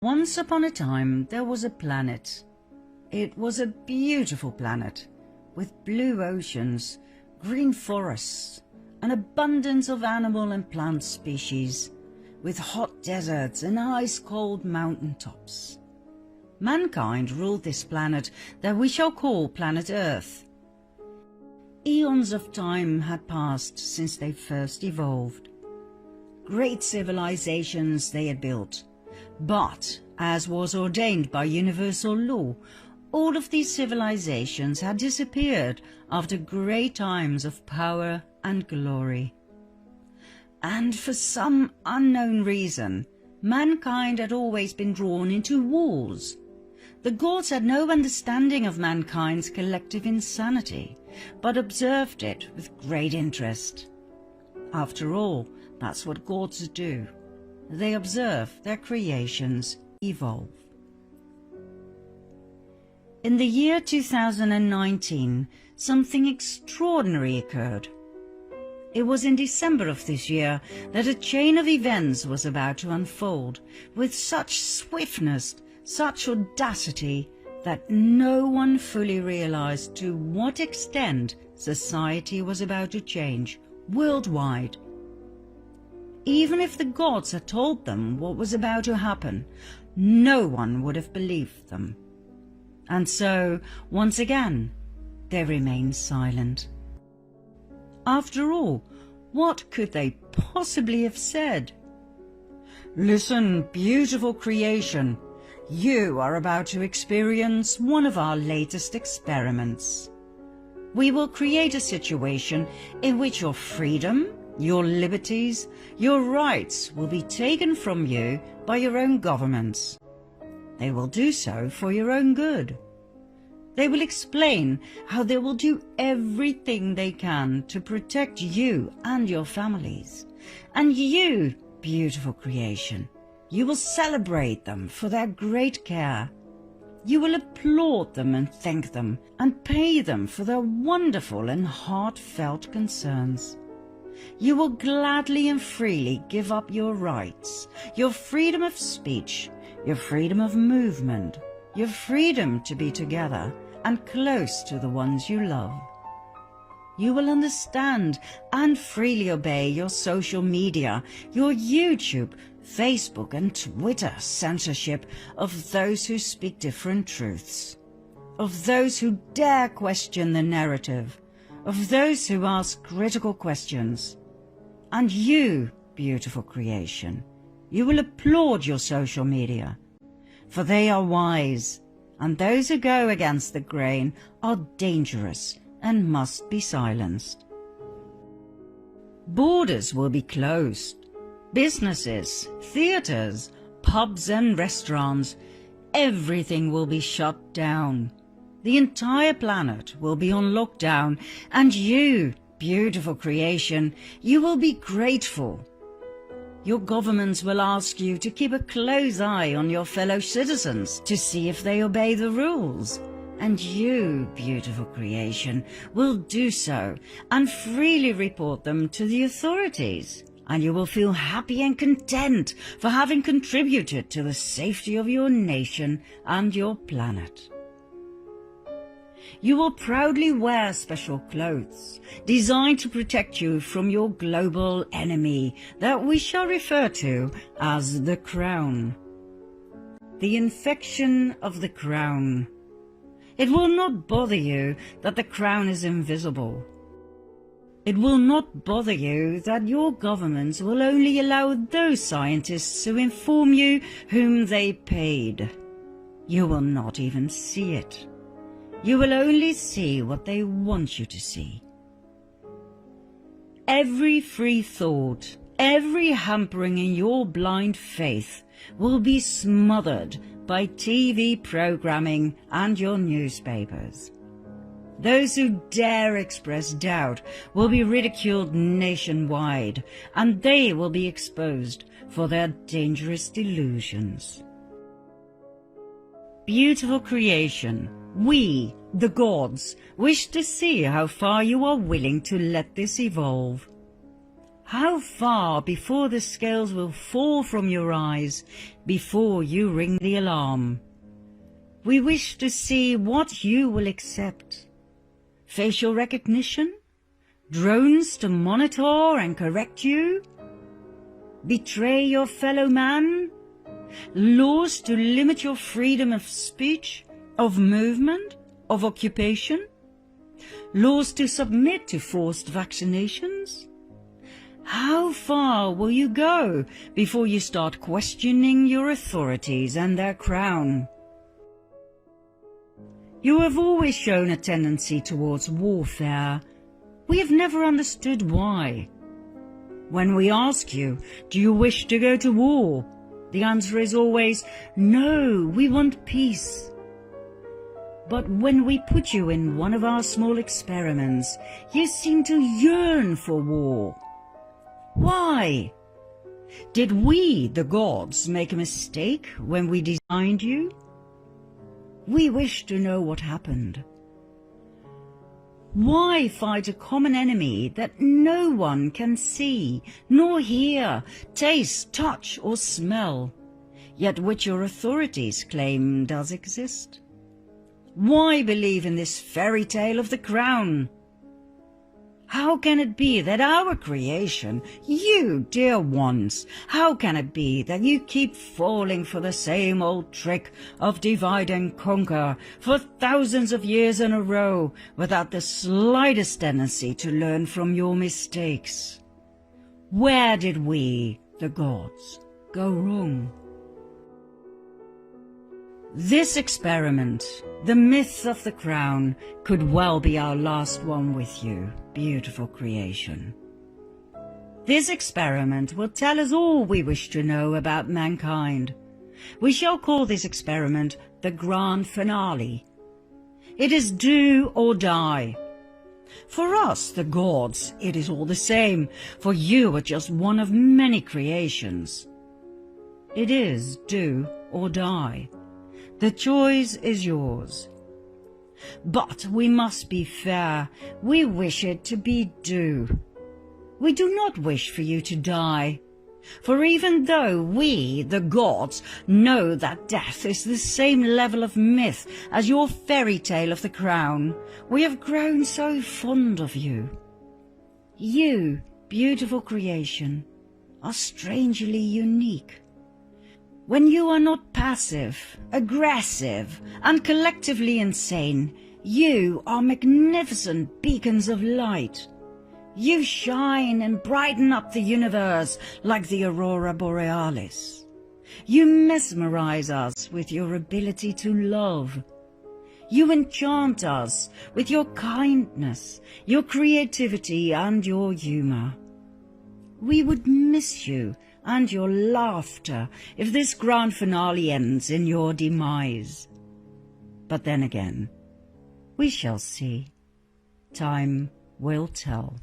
Once upon a time there was a planet. It was a beautiful planet with blue oceans, green forests, an abundance of animal and plant species, with hot deserts and ice-cold mountain tops. Mankind ruled this planet that we shall call planet Earth. Eons of time had passed since they first evolved. Great civilizations they had built. But, as was ordained by universal law, all of these civilizations had disappeared after great times of power and glory. And for some unknown reason, mankind had always been drawn into wars. The gods had no understanding of mankind's collective insanity, but observed it with great interest. After all, that's what gods do. They observe their creations evolve. In the year 2019, something extraordinary occurred. It was in December of this year that a chain of events was about to unfold with such swiftness, such audacity, that no one fully realized to what extent society was about to change worldwide. Even if the gods had told them what was about to happen, no one would have believed them. And so, once again, they remained silent. After all, what could they possibly have said? "Listen, beautiful creation, you are about to experience one of our latest experiments. We will create a situation in which your freedom, your liberties, your rights will be taken from you by your own governments. They will do so for your own good. They will explain how they will do everything they can to protect you and your families. And you, beautiful creation, you will celebrate them for their great care. You will applaud them and thank them and pay them for their wonderful and heartfelt concerns. You will gladly and freely give up your rights, your freedom of speech, your freedom of movement, your freedom to be together and close to the ones you love. You will understand and freely obey your social media, your YouTube, Facebook and Twitter censorship of those who speak different truths, of those who dare question the narrative, of those who ask critical questions. And you, beautiful creation, you will applaud your social media, for they are wise, and those who go against the grain are dangerous and must be silenced. Borders will be closed. Businesses, theaters, pubs and restaurants, everything will be shut down. The entire planet will be on lockdown, and you, beautiful creation, you will be grateful. Your governments will ask you to keep a close eye on your fellow citizens to see if they obey the rules. And you, beautiful creation, will do so and freely report them to the authorities. And you will feel happy and content for having contributed to the safety of your nation and your planet. You will proudly wear special clothes designed to protect you from your global enemy that we shall refer to as the Crown. The infection of the Crown. It will not bother you that the Crown is invisible. It will not bother you that your governments will only allow those scientists to inform you whom they paid. You will not even see it. You will only see what they want you to see. Every free thought, every hampering in your blind faith will be smothered by TV programming and your newspapers. Those who dare express doubt will be ridiculed nationwide, and they will be exposed for their dangerous delusions. Beautiful creation, we, the gods, wish to see how far you are willing to let this evolve. How far before the scales will fall from your eyes before you ring the alarm? We wish to see what you will accept. Facial recognition? Drones to monitor and correct you? Betray your fellow man? Laws to limit your freedom of speech, of movement, of occupation? Laws to submit to forced vaccinations? How far will you go before you start questioning your authorities and their crown? You have always shown a tendency towards warfare. We have never understood why. When we ask you, do you wish to go to war? The answer is always, no, we want peace. But when we put you in one of our small experiments, you seem to yearn for war. Why? Did we, the gods, make a mistake when we designed you? We wish to know what happened. Why fight a common enemy that no one can see, nor hear, taste, touch or smell, yet which your authorities claim does exist? Why believe in this fairy tale of the crown? How can it be that our creation, you dear ones, how can it be that you keep falling for the same old trick of divide and conquer for thousands of years in a row without the slightest tendency to learn from your mistakes? Where did we, the gods, go wrong? This experiment, the myth of the crown, could well be our last one with you, beautiful creation. This experiment will tell us all we wish to know about mankind. We shall call this experiment the grand finale. It is do or die. For us, the gods, it is all the same, for you are just one of many creations. It is do or die. The choice is yours. But we must be fair. We wish it to be do. We do not wish for you to die. For even though we, the gods, know that death is the same level of myth as your fairy tale of the crown, we have grown so fond of you. You, beautiful creation, are strangely unique. When you are not passive, aggressive, and collectively insane, you are magnificent beacons of light. You shine and brighten up the universe like the aurora borealis. You mesmerize us with your ability to love. You enchant us with your kindness, your creativity, and your humor. We would miss you and your laughter if this grand finale ends in your demise. But then again, we shall see. Time will tell.